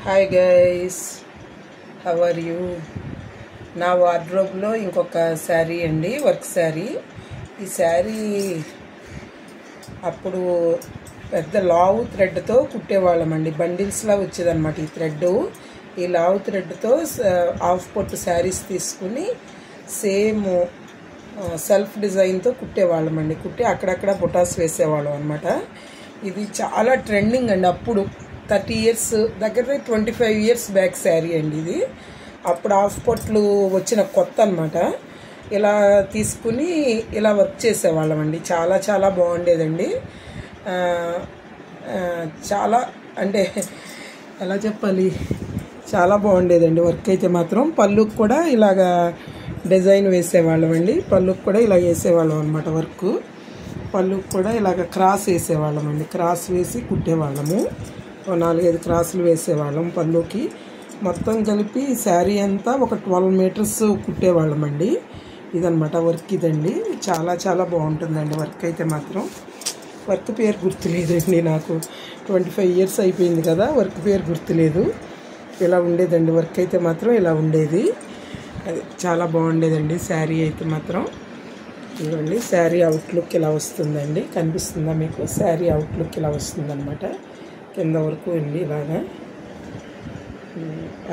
Hi guys, how are you? నా వార్డ్రోబ్లో ఇంకొక శారీ అండి, వర్క్ శారీ. ఈ శారీ అప్పుడు పెద్ద లావు థ్రెడ్తో కుట్టేవాళ్ళమండి, బండిల్స్లా వచ్చేదన్నమాట. ఈ థ్రెడ్, ఈ లావు థ్రెడ్తో హాఫ్ పొట్టు శారీస్ తీసుకుని సేమ్ సెల్ఫ్ డిజైన్తో కుట్టేవాళ్ళమండి. కుట్టి అక్కడక్కడ బుటాస్ వేసేవాళ్ళం అనమాట. ఇది చాలా ట్రెండింగ్ అండి. అప్పుడు 30 years దగ్గర 25 years బ్యాక్ శారీ అండి ఇది. అప్పుడు హాఫ్ పొట్లు వచ్చిన కొత్త అనమాట. ఇలా తీసుకుని ఇలా వర్క్ చేసేవాళ్ళం అండి. చాలా చాలా బాగుండేదండి. చాలా అంటే ఎలా చెప్పాలి, చాలా బాగుండేదండి వర్క్ అయితే మాత్రం. పళ్ళుకి కూడా ఇలాగా డిజైన్ వేసేవాళ్ళం అండి. పళ్ళుకి కూడా ఇలా వేసేవాళ్ళం అనమాట వర్క్. పళ్ళుకి కూడా ఇలాగ క్రాస్ వేసేవాళ్ళం అండి. క్రాస్ వేసి కుట్టేవాళ్ళము. 4-5 క్రాసులు వేసేవాళ్ళం పళ్ళుకి. మొత్తం కలిపి శారీ అంతా ఒక 12 meters కుట్టేవాళ్ళం అండి. ఇదనమాట వర్క్. ఇదండి చాలా చాలా బాగుంటుందండి వర్క్ అయితే మాత్రం. వర్క్ పేరు గుర్తులేదండి నాకు, 25 years అయిపోయింది కదా, వర్క్ పేరు గుర్తులేదు. ఇలా ఉండేదండి వర్క్ అయితే మాత్రం, ఇలా ఉండేది. అది చాలా బాగుండేదండి శారీ అయితే మాత్రం. ఇదిగోండి శారీ అవుట్లుక్ ఇలా వస్తుందండి, కనిపిస్తుందా మీకు? శారీ అవుట్లుక్ ఇలా వస్తుందన్నమాట, కింద వరకు అండి ఇలాగా.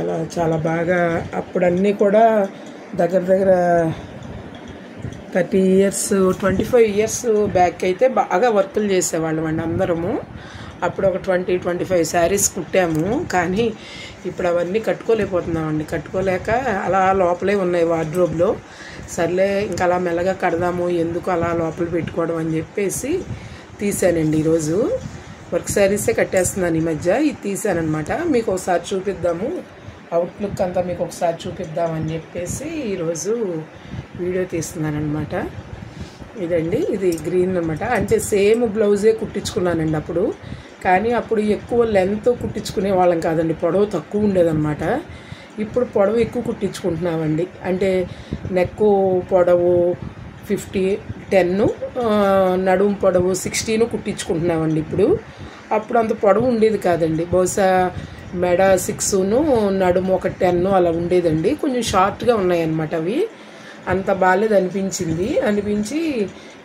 అలా చాలా బాగా అప్పుడు అన్నీ కూడా దగ్గర 30 years 25 years బ్యాక్ అయితే బాగా వర్కులు చేసేవాళ్ళం అండి అందరము. అప్పుడు ఒక 20-25 శారీస్ కుట్టాము. కానీ ఇప్పుడు అవన్నీ కట్టుకోలేకపోతున్నామండి. కట్టుకోలేక అలా లోపలే ఉన్నాయి వార్డ్రోబ్లో. సర్లే ఇంకా అలా మెల్లగా కడదాము, ఎందుకు అలా లోపల పెట్టుకోవడం అని చెప్పేసి తీసానండి. ఈరోజు వర్క్ శారీసే కట్టేస్తున్నాను ఈ మధ్య. ఇది తీసానమాట, మీకు ఒకసారి చూపిద్దాము, అవుట్లుక్ అంతా మీకు ఒకసారి చూపిద్దామని చెప్పేసి ఈరోజు వీడియో తీస్తున్నాను అనమాట. ఇదండి, ఇది గ్రీన్ అనమాట. అంటే సేమ్ బ్లౌజే కుట్టించుకున్నానండి అప్పుడు. కానీ అప్పుడు ఎక్కువ లెంత్ కుట్టించుకునే వాళ్ళం కాదండి, పొడవు తక్కువ ఉండేదన్నమాట. ఇప్పుడు పొడవు ఎక్కువ కుట్టించుకుంటున్నామండి. అంటే నెక్ పొడవు 10, నడుము పొడవు 16 కుట్టించుకుంటున్నామండి ఇప్పుడు. అప్పుడు అంత పొడవు ఉండేది కాదండి. బహుశా మెడ 6, నడుము ఒక 10 అలా ఉండేదండి. కొంచెం షార్ట్గా ఉన్నాయన్నమాట అవి. అంత బాగాలేదు అనిపించి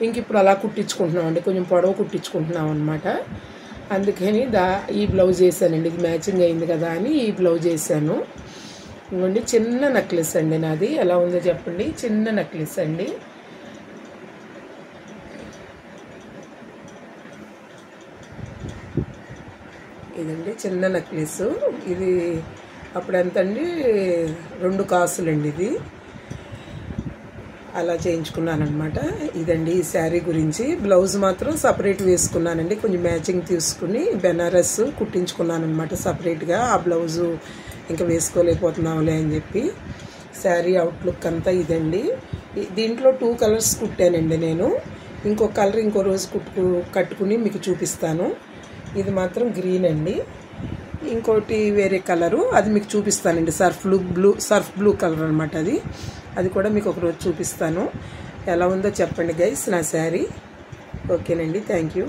ఇంక ఇప్పుడు అలా కుట్టించుకుంటున్నామండి, కొంచెం పొడవు కుట్టించుకుంటున్నాం అనమాట. అందుకని ఈ బ్లౌజ్ వేసానండి. ఇది మ్యాచింగ్ అయింది కదా అని ఈ బ్లౌజ్ వేసాను. ఇంకోండి చిన్న నెక్లెస్ అండి నాది. ఎలా ఉందో చెప్పండి, చిన్న నెక్లెస్ అండి. ఇదండి చిన్న నెక్లెస్. ఇది అప్పుడు ఎంత అండి, 2 కాసులండి ఇది. అలా చేయించుకున్నాను అనమాట. ఇదండి ఈ శారీ గురించి. బ్లౌజ్ మాత్రం సపరేట్ వేసుకున్నానండి, కొంచెం మ్యాచింగ్ తీసుకుని బెనారస్ కుట్టించుకున్నాను అనమాట సపరేట్గా. ఆ బ్లౌజు ఇంకా వేసుకోలేకపోతున్నాంలే అని చెప్పి. శారీ అవుట్లుక్ అంతా ఇదండి. దీంట్లో 2 colours కుట్టానండి నేను. ఇంకో కలర్ ఇంకో రోజు కట్టుకుని మీకు చూపిస్తాను. ఇది మాత్రం గ్రీన్ అండి. ఇంకోటి వేరే కలరు, అది మీకు చూపిస్తానండి. సర్ఫ్ బ్లూ కలర్ అనమాట అది కూడా మీకు ఒకరోజు చూపిస్తాను. ఎలా ఉందో చెప్పండి గైస్ నా శారీ. ఓకేనండి, థ్యాంక్ యూ.